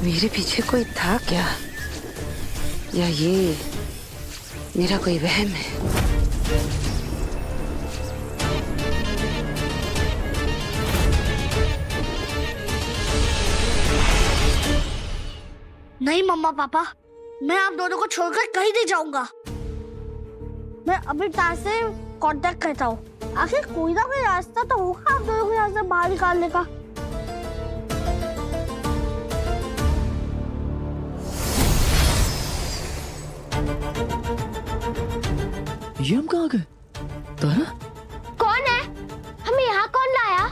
मेरे पीछे कोई था क्या, या ये मेरा कोई वहम है? नहीं मम्मा पापा, मैं आप दोनों को छोड़कर कहीं नहीं जाऊंगा। मैं अभी तार से कांटेक्ट करता हूँ। आखिर कोई ना कोई रास्ता तो होगा आप दोनों को यहाँ से बाहर निकालने का। ये हम कहाँ गए? तारा? कौन है? हमें यहाँ कौन लाया?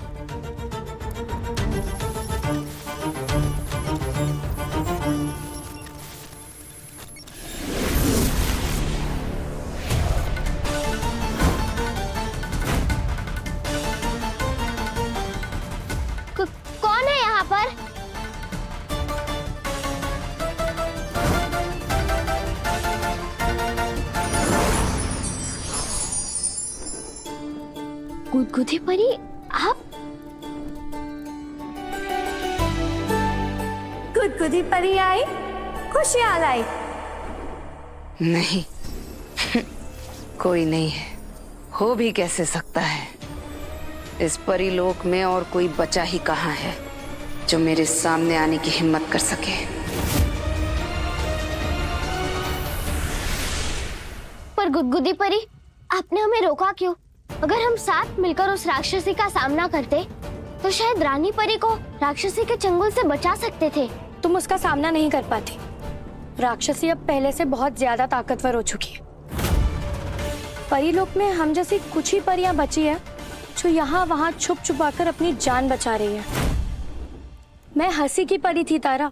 कौन है यहाँ पर? गुदगुदी परी, आप? गुदगुदी परी आई, खुशियाँ लाई। नहीं कोई नहीं है, हो भी कैसे सकता है? इस परीलोक में और कोई बचा ही कहाँ है जो मेरे सामने आने की हिम्मत कर सके। पर गुदगुदी परी, आपने हमें रोका क्यों? अगर हम साथ मिलकर उस राक्षसी का सामना करते तो शायद रानी परी को राक्षसी के चंगुल से बचा सकते थे। तुम उसका सामना नहीं कर पाती। राक्षसी अब पहले से बहुत ज्यादा ताकतवर हो चुकी है। परीलोक में हम जैसी कुछ ही परियां बची है जो यहाँ वहाँ छुप छुपाकर अपनी जान बचा रही है। मैं हंसी की परी थी तारा।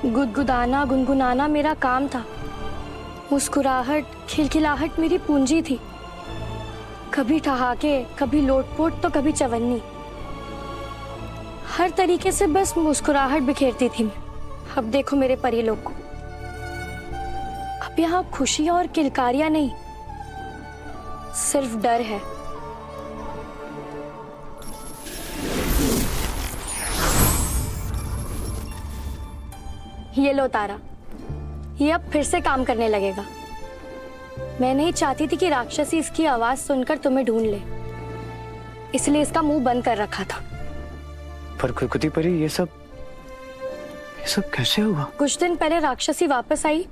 गुदगुदाना गुनगुनाना मेरा काम था। मुस्कुराहट खिलखिलाहट मेरी पूंजी थी। कभी ठहाके, कभी लोटपोट तो कभी चवन्नी। हर तरीके से बस मुस्कुराहट बिखेरती थी मैं। अब देखो मेरे परीलोक को। अब यहाँ खुशियां और किलकारियां नहीं, सिर्फ डर है। ये लो तारा, ये अब फिर से काम करने लगेगा। मैं नहीं चाहती थी कि राक्षसी इसकी आवाज सुनकर तुम्हें ढूंढ ले, इसलिए इसका मुंह बंद कर रखा था। पर गुदगुदी परी, ये सब कैसे हुआ? कुछ दिन पहले राक्षसी वापस आई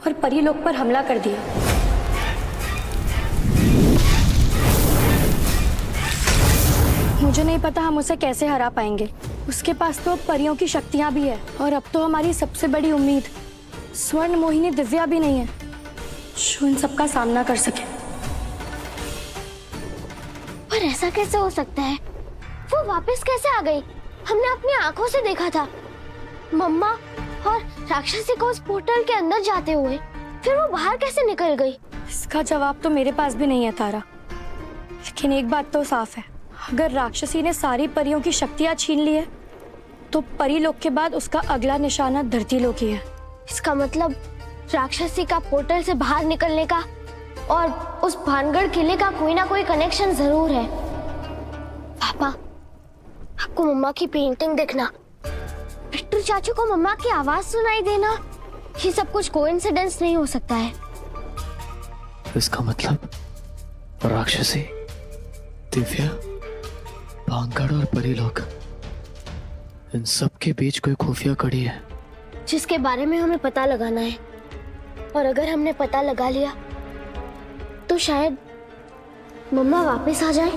और परीलोक पर हमला कर दिया। मुझे नहीं पता हम उसे कैसे हरा पाएंगे। उसके पास तो अब परियों की शक्तियां भी है, और अब तो हमारी सबसे बड़ी उम्मीद स्वर्ण मोहिनी दिव्या भी नहीं है जो इन सबका सामना कर सके। पर ऐसा कैसे हो सकता है? वो वापस कैसे आ गई? हमने अपनी आंखों से देखा था मम्मा और राक्षसी को उस पोर्टल के अंदर जाते हुए, फिर वो बाहर कैसे निकल गई? इसका जवाब तो मेरे पास भी नहीं है तारा, लेकिन एक बात तो साफ है, अगर राक्षसी ने सारी परियों की शक्तियां छीन ली है तो परीलोक के बाद उसका अगला निशाना धरती लोक ही है। इसका मतलब राक्षसी का पोर्टल से बाहर निकलने का और उस भानगढ़ किले का कोई ना कोई कनेक्शन जरूर है। पापा, आपको मम्मा की पेंटिंग देखना, बिट्टू चाचू को मम्मा की आवाज सुनाई देना, ये सब कुछ कोइंसिडेंस नहीं हो सकता है। इसका मतलब राक्षसी, दिव्या, भानगढ़ और परीलोक, इन सब के बीच कोई खुफिया कड़ी है जिसके बारे में हमें पता लगाना है। और अगर हमने पता लगा लिया तो शायद मम्मा वापस आ जाए।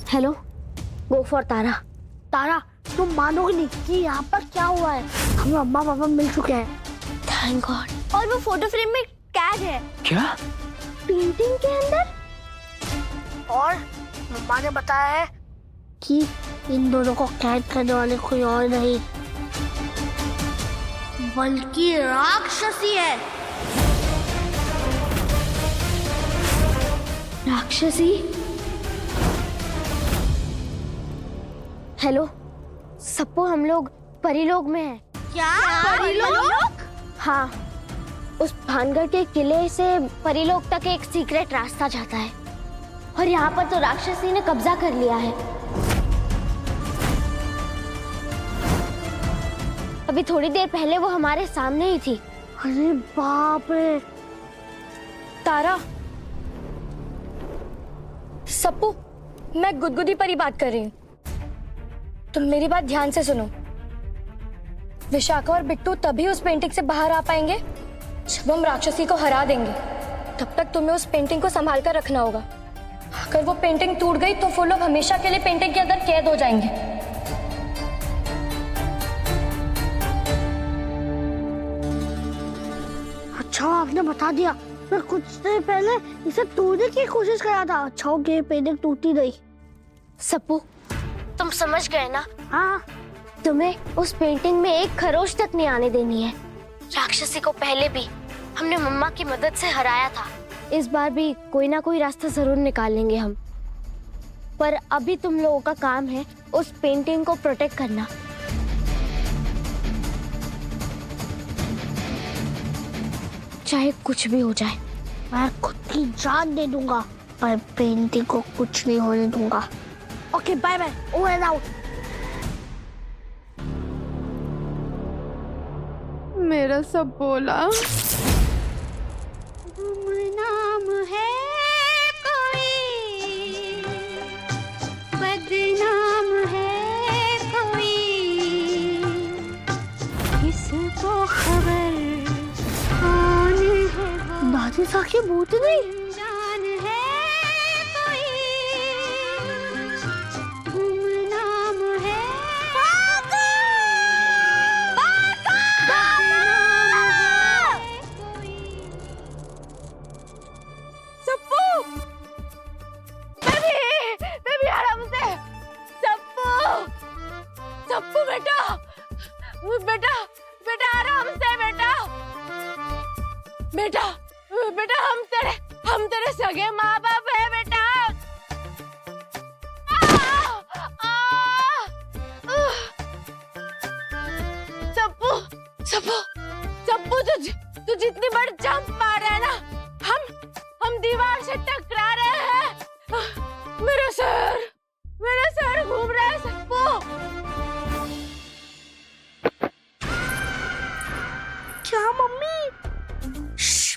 हेलो, गो फॉर तारा। तारा, तुम मानोगे नहीं कि यहाँ पर क्या हुआ है। हमें मम्मा पापा मिल चुके हैं। Thank God. और वो फोटो फ्रेम में कैद है। क्या? पेंटिंग के अंदर? और मम्मा ने बताया है कि इन दोनों को कैद करने वाले कोई और नहीं बल्कि राक्षसी है। राक्षसी? हेलो सप्पो, हम लोग परीलोक में हैं। क्या परीलोक? हाँ, उस भानगढ़ के किले से परीलोक तक एक सीक्रेट रास्ता जाता है। और यहाँ पर तो राक्षसी ने कब्जा कर लिया है। अभी थोड़ी देर पहले वो हमारे सामने ही थी। अरे बाप रे। तारा, सप्पू, मैं गुदगुदी परी बात कर रही हूँ। तुम मेरी बात ध्यान से सुनो। विशाखा और बिट्टू तभी उस पेंटिंग से बाहर आ पाएंगे जब हम राक्षसी को हरा देंगे। तब तक तुम्हें उस पेंटिंग को संभाल कर रखना होगा। अगर वो पेंटिंग टूट गई तो वो लोग हमेशा के लिए पेंटिंग के अंदर कैद हो जाएंगे। अच्छा आपने बता दिया। मैं कुछ देर पहले इसे तोड़ने की कोशिश कर रहा था। अच्छा हो गया पेंटिंग टूटी नहीं। सप्पू, तुम समझ गए ना? हाँ। तुम्हें उस पेंटिंग में एक खरोच तक नहीं आने देनी है। राक्षसी को पहले भी हमने मम्मा की मदद से हराया था। इस बार भी कोई ना कोई रास्ता जरूर निकाल लेंगे हम। पर अभी तुम लोगों का काम है उस पेंटिंग को प्रोटेक्ट करना। चाहे कुछ भी हो जाए। मैं खुद की जान दे दूंगा पर पेंटिंग को कुछ नहीं होने दूंगा। Okay bye bye. Over out. मेरा सब बोला। नाम है कोई, बदनाम है कोई, किसको खबर कौन है वो। दादी साकी भूत नहीं जान है कोई, गुमनाम है सप्पू बेटा, बेटा, बेटा आराम से बेटा, बेटा, बेटा हम तेरे सगे माँ बाप है बेटा। सप्पू, सप्पू, सप्पू तू जितनी बार जंप मार रहा है ना, हम दीवार से टकरा रहे हैं। मेरा सर घूम रहा है सप्पू। क्या मम्मी?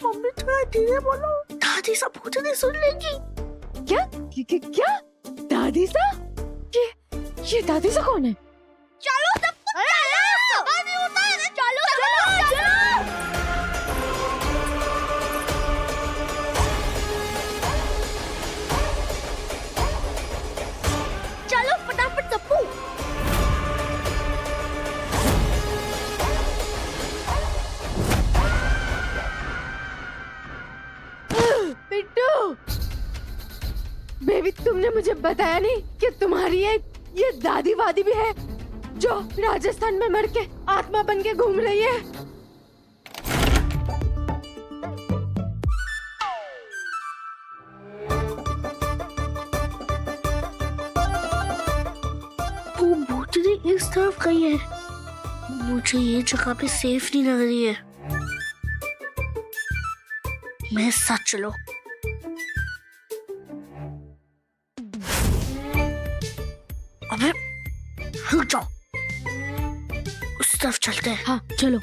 मम्मी थोड़ा धीरे बोलो, दादी सब कुछ नहीं सुन लेगी। क्या दादी सा? ये दादी सा कौन है? चलो सब दादी होता है। चलो चलो चलो। चलो फटाफट सप्पू। बिट्टू, बेबी तुमने मुझे बताया नहीं कि तुम्हारी ये दादी वादी भी है जो राजस्थान में मर के आत्मा बन के घूम रही है। वो भूतनी इस तरफ गई है। मुझे ये जगह पे सेफ नहीं लग रही है। मैं साथ चलो। अबे रुक जाओ, उस तरफ चलते हैं। हाँ चलो।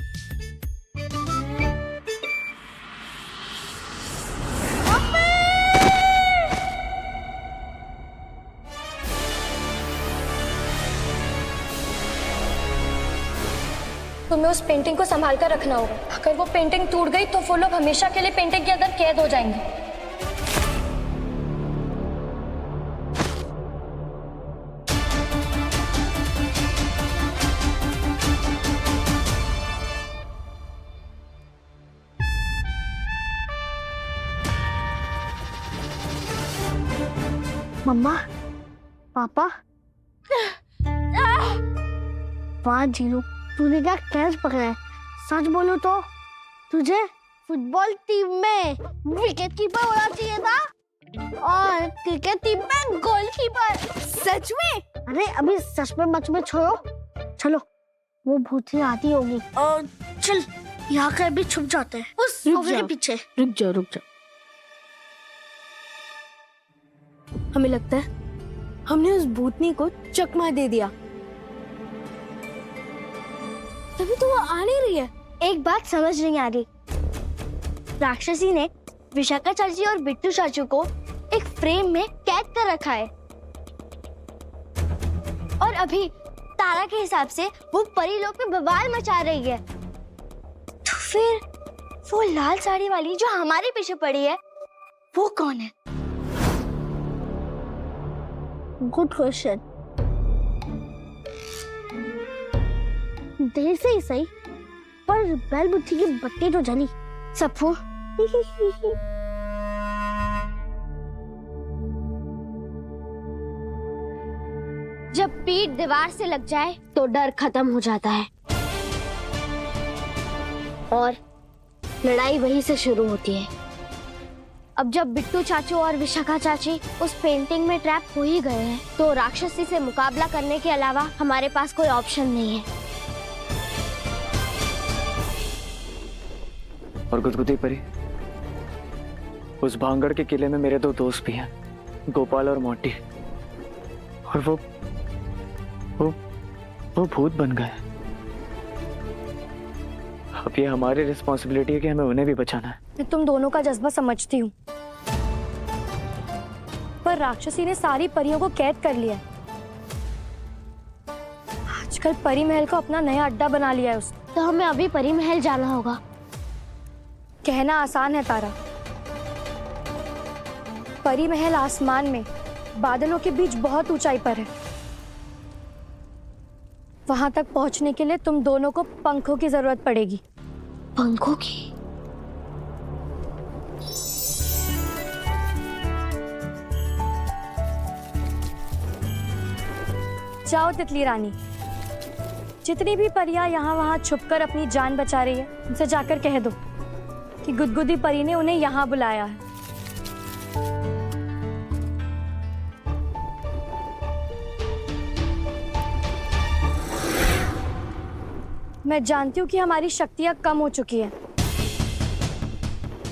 तुम्हें उस पेंटिंग को संभाल कर रखना होगा। अगर वो पेंटिंग टूट गई तो वो लोग हमेशा के लिए पेंटिंग के अंदर कैद हो जाएंगे। मम्मा, पापा, वाह जीनू, तूने क्या कैच पकड़ा है? सच बोलो तो तुझे फुटबॉल टीम में विकेट कीपर होना चाहिए था और क्रिकेट टीम में गोलकीपर। सच में? अरे अभी सच में मच में छोड़ो, चलो वो भूतिया आती होगी। और चल यहाँ कर भी छुप जाते हैं उस सोफे के पीछे। रुक जाओ। हमें लगता है हमने उस भूतनी को चकमा दे दिया, तभी तो वो आ नहीं रही है। एक बात समझ नहीं आ रही, राक्षसी ने विशाखा चाची और बिट्टू चाचू को एक फ्रेम में कैद कर रखा है और अभी तारा के हिसाब से वो परी लोक में बवाल मचा रही है। तो फिर वो लाल साड़ी वाली जो हमारे पीछे पड़ी है वो कौन है? Good question. देर से ही सही, पर बैल बुद्धि की बत्ती तो जली। सप्पू, जब पीठ दीवार से लग जाए तो डर खत्म हो जाता है और लड़ाई वहीं से शुरू होती है। अब जब बिट्टू चाचू और विशाखा चाची उस पेंटिंग में ट्रैप हो ही गए हैं, तो राक्षसी से मुकाबला करने के अलावा हमारे पास कोई ऑप्शन नहीं है। और गुदगुदी परी, उस भांगड़ के किले में मेरे 2 दोस्त भी हैं, गोपाल और मोंटी, और वो भूत बन गए। अब ये हमारी रिस्पॉन्सिबिलिटी है कि हमें उन्हें भी बचाना है। मैं तुम दोनों का जज्बा समझती हूँ, पर राक्षसी ने सारी परियों को कैद कर लिया है। आजकल परी महल को अपना नया अड्डा बना लिया है उसने। तो हमें अभी परी महल जाना होगा। कहना आसान है तारा, परी महल आसमान में बादलों के बीच बहुत ऊंचाई पर है। वहां तक पहुंचने के लिए तुम दोनों को पंखों की जरूरत पड़ेगी। पंखों की? जाओ तितली रानी, जितनी भी परियां यहाँ वहां छुपकर अपनी जान बचा रही है, उनसे जाकर कह दो कि गुदगुदी परी ने उन्हें यहाँ बुलाया है। मैं जानती हूँ कि हमारी शक्तियाँ कम हो चुकी हैं,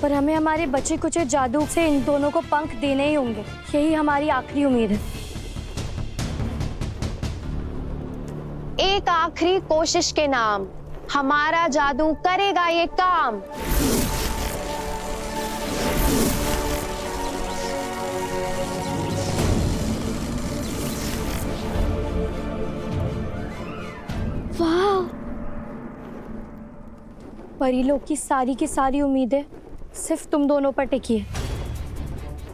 पर हमें हमारे बचे कुचे जादू से इन दोनों को पंख देने ही होंगे। यही हमारी आखिरी उम्मीद है। एक आखिरी कोशिश के नाम हमारा जादू करेगा ये काम। वाह! परिलोक की सारी उम्मीदें सिर्फ तुम दोनों पर टिकी है।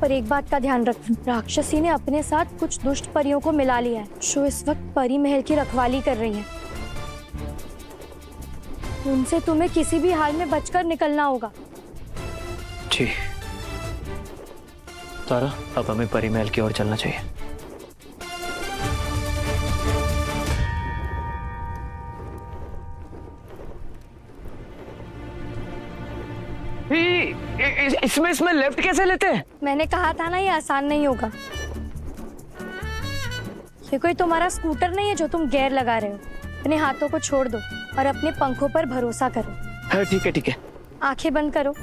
पर एक बात का ध्यान रखना, राक्षसी ने अपने साथ कुछ दुष्ट परियों को मिला लिया है, जो इस वक्त परी महल की रखवाली कर रही हैं। उनसे तुम्हें किसी भी हाल में बचकर निकलना होगा। जी तारा, अब हमें परी महल की ओर चलना चाहिए। इसमें लेफ्ट कैसे लेते हैं? मैंने कहा था ना, ये आसान नहीं होगा। ये कोई तुम्हारा स्कूटर नहीं है जो तुम गियर लगा रहे हो। अपने हाथों को छोड़ दो और अपने पंखों पर भरोसा करो। हाँ ठीक है ठीक है। आंखें बंद करो,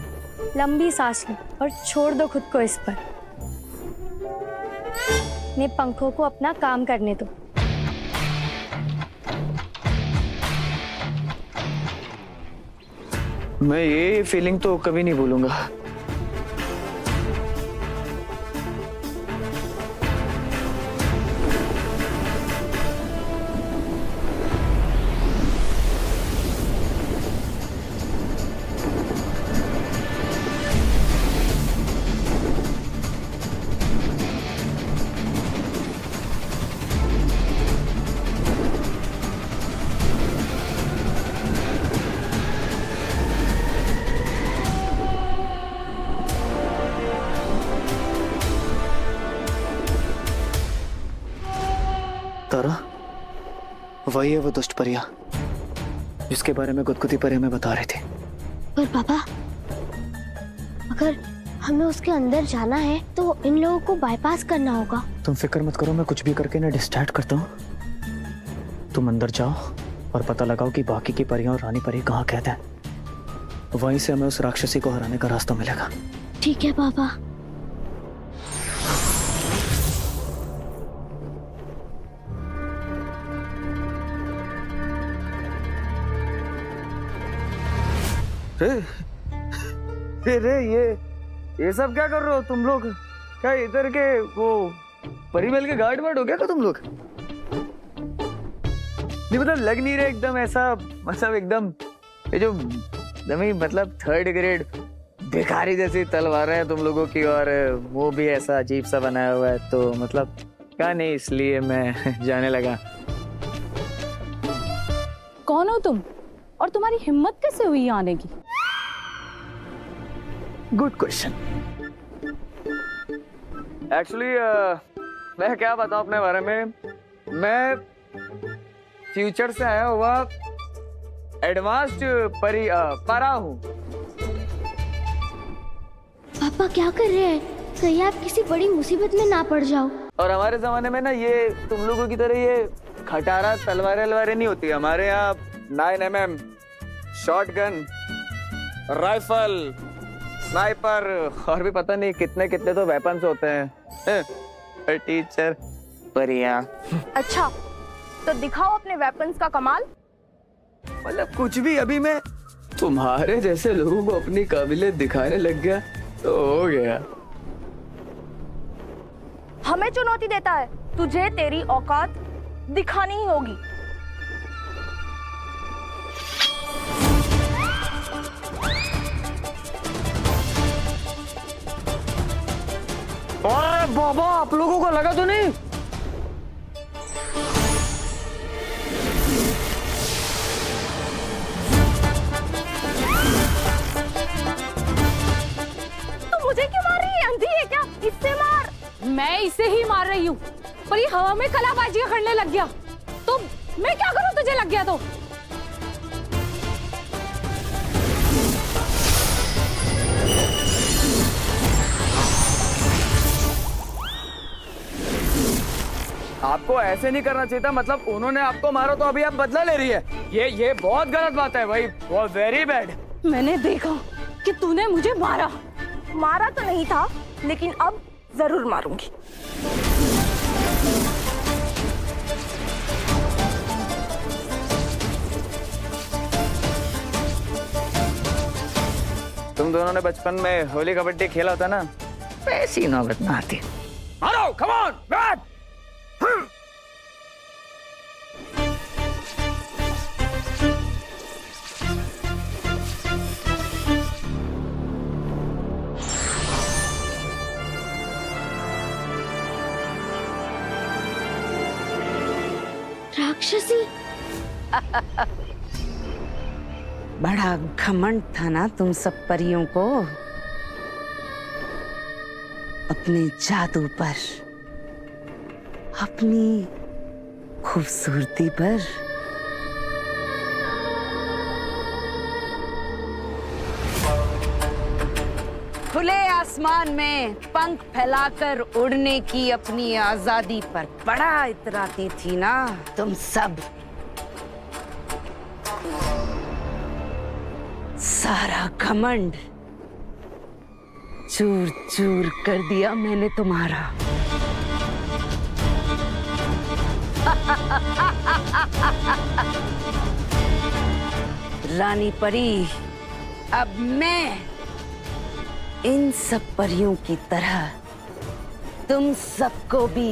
लंबी सांस लो और छोड़ दो खुद को इस पर। अपने पंखों को अपना काम करने दो। मैं ये फीलिंग तो कभी नहीं भूलूंगा। तारा, वही है वो दुष्ट परिया जिसके बारे में गुदगुदी परी हमें बता रही थी। पर पापा, अगर हमें उसके अंदर जाना है तो इन लोगों को बाईपास करना होगा। तुम फिक्र मत करो, मैं कुछ भी करके इन्हें डिस्ट्रैक्ट करता हूँ। तुम अंदर जाओ और पता लगाओ कि बाकी की परियां और रानी परी कहाँ कैद हैं। वहीं से हमें उस राक्षसी को हराने का रास्ता मिलेगा। ठीक है पापा। रे ये सब क्या कर रहे हो तुम लोग? क्या इधर के वो परिमल के गार्ड वार्ड हो गया क्या तुम लोग? नहीं मतलब लग नहीं रहे एकदम ऐसा, मतलब एकदम ये जो मतलब 3rd ग्रेड भिखारी जैसी तलवारें हैं तुम लोगों की, और वो भी ऐसा अजीब सा बनाया हुआ है, तो मतलब क्या नहीं, इसलिए मैं जाने लगा। कौन हो तुम और तुम्हारी हिम्मत कैसे हुई आने की? Good question. एक्चुअली मैं क्या बताऊं अपने बारे में, मैं फ्यूचर से आया हुआ एडवांस्ड परा हूँ। पापा क्या कर रहे हैं? कहीं आप किसी बड़ी मुसीबत में ना पड़ जाओ। और हमारे जमाने में ना ये तुम लोगों की तरह ये खटारा तलवारें नहीं होती। हमारे यहाँ 9mm शॉटगन, राइफल, स्नाइपर और भी पता नहीं कितने कितने तो वेपन्स होते हैं। टीचर परिया। अच्छा, तो दिखाओ अपने वेपन्स का कमाल। मतलब कुछ भी, अभी मैं तुम्हारे जैसे लोगों को अपनी काबिलियत दिखाने लग गया तो हो गया। हमें चुनौती देता है, तुझे तेरी औकात दिखानी ही होगी। अरे बाबा, आप लोगों को लगा तो नहीं? तू मुझे क्यों मार रही है? अंधी है क्या? इससे मार। मैं इसे ही मार रही हूँ, पर ये हवा में कलाबाजी करने लग गया, तो मैं क्या करूँ? तुझे लग गया तो? आपको ऐसे नहीं करना चाहिए था। मतलब उन्होंने आपको मारा तो अभी आप बदला ले रही है। ये बहुत गलत बात है भाई, वो वेरी बैड। मैंने देखा कि तूने मुझे मारा। मारा तो नहीं था, लेकिन अब जरूर मारूंगी। तुम दोनों ने बचपन में होली कबड्डी खेला होता ना, वैसी नौबत ना आती। मारो, कम ऑन, बैट। राक्षसी। बड़ा घमंड था ना तुम सब परियों को अपने जादू पर, अपनी खूबसूरती पर। खुले आसमान में पंख फैलाकर उड़ने की अपनी आजादी पर बड़ा इतराती थी ना तुम सब। सारा घमंड चूर चूर कर दिया मैंने तुम्हारा। रानी परी, अब मैं इन सब परियों की तरह तुम सबको भी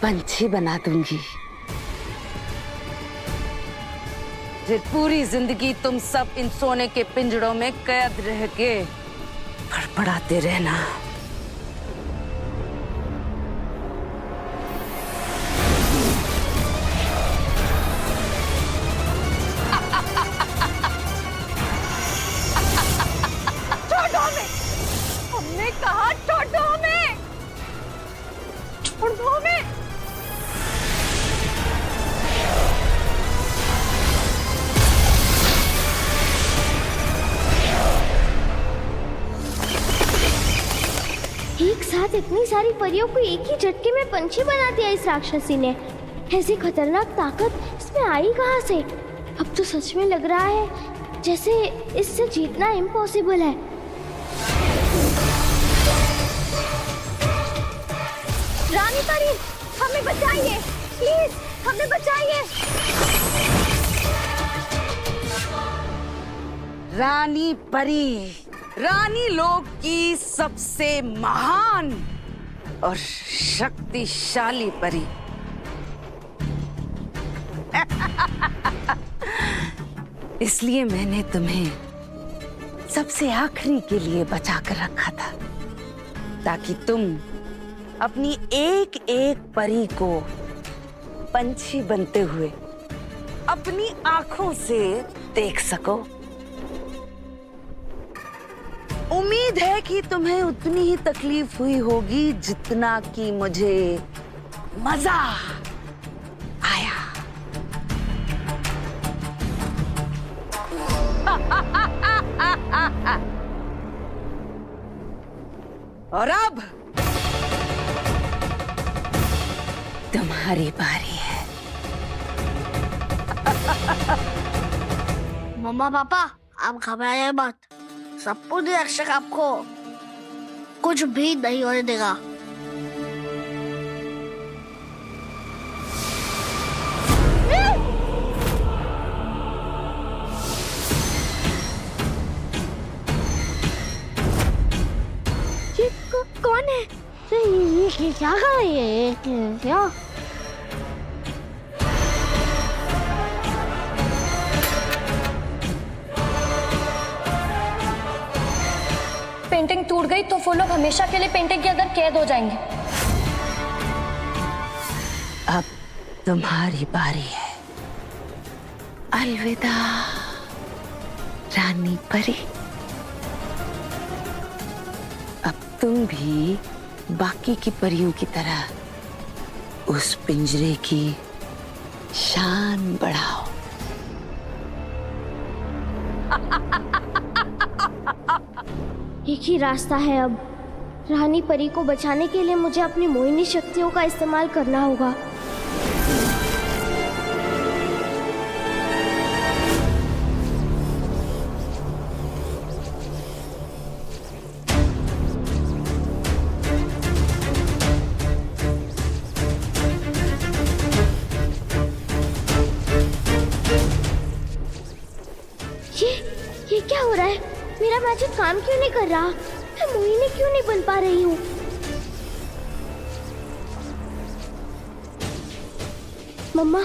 पंछी बना दूंगी। फिर पूरी जिंदगी तुम सब इन सोने के पिंजड़ों में कैद रह के फड़फड़ाते रहना। हमने कहा छोड़ दो हमें, छोड़ दो हमें। एक साथ इतनी सारी परियों को एक ही झटके में पंछी बना दिया इस राक्षसी ने। ऐसी खतरनाक ताकत इसमें आई कहाँ से? अब तो सच में लग रहा है जैसे इससे जीतना इम्पॉसिबल है। रानी परी, हमें बचाइए प्लीज, हमें बचाइए। रानी परी, रानी लोक की सबसे महान और शक्तिशाली परी। इसलिए मैंने तुम्हें सबसे आखिरी के लिए बचा कर रखा था, ताकि तुम अपनी एक एक परी को पंछी बनते हुए अपनी आंखों से देख सको। उम्मीद है कि तुम्हें उतनी ही तकलीफ हुई होगी जितना कि मुझे मजा आया। और अब तुम्हारी बारी है। मम्मा पापा, आप घबराइए मत। सब पुण्य रक्षक आपको कुछ भी नहीं होने देगा। कौन है? ये क्या कर रही है? ये क्या? पेंटिंग टूट गई तो वो लोग हमेशा के लिए पेंटिंग के अंदर कैद हो जाएंगे। अब तुम्हारी बारी है। अलविदा रानी परी। अब तुम भी बाकी की परियों की तरह उस पिंजरे की शान बढ़ाओ। एक ही रास्ता है अब। रानी परी को बचाने के लिए मुझे अपनी मोहिनी शक्तियों का इस्तेमाल करना होगा। ये क्या हो रहा है? मेरा मैजिक काम क्यों नहीं कर रहा? मैं मोहिनी क्यों नहीं बन पा रही हूँ? मम्मा,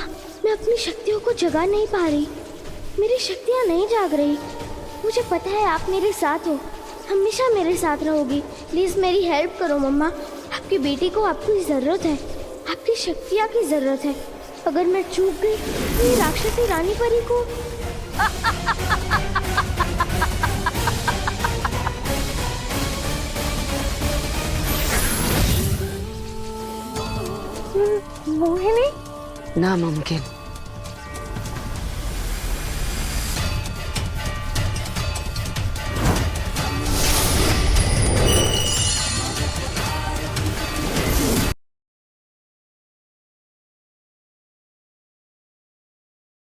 मैं अपनी शक्तियों को जगा नहीं पा रही। मेरी शक्तियाँ नहीं जाग रही। मुझे पता है आप मेरे साथ हो, हमेशा मेरे साथ रहोगी। प्लीज मेरी हेल्प करो मम्मा। आपकी बेटी को आपकी जरूरत है, आपकी शक्तियाँ की जरूरत है। अगर मैं चूक गई तो ये राक्षसी रानी परी को मोहिनी? नामुमकिन।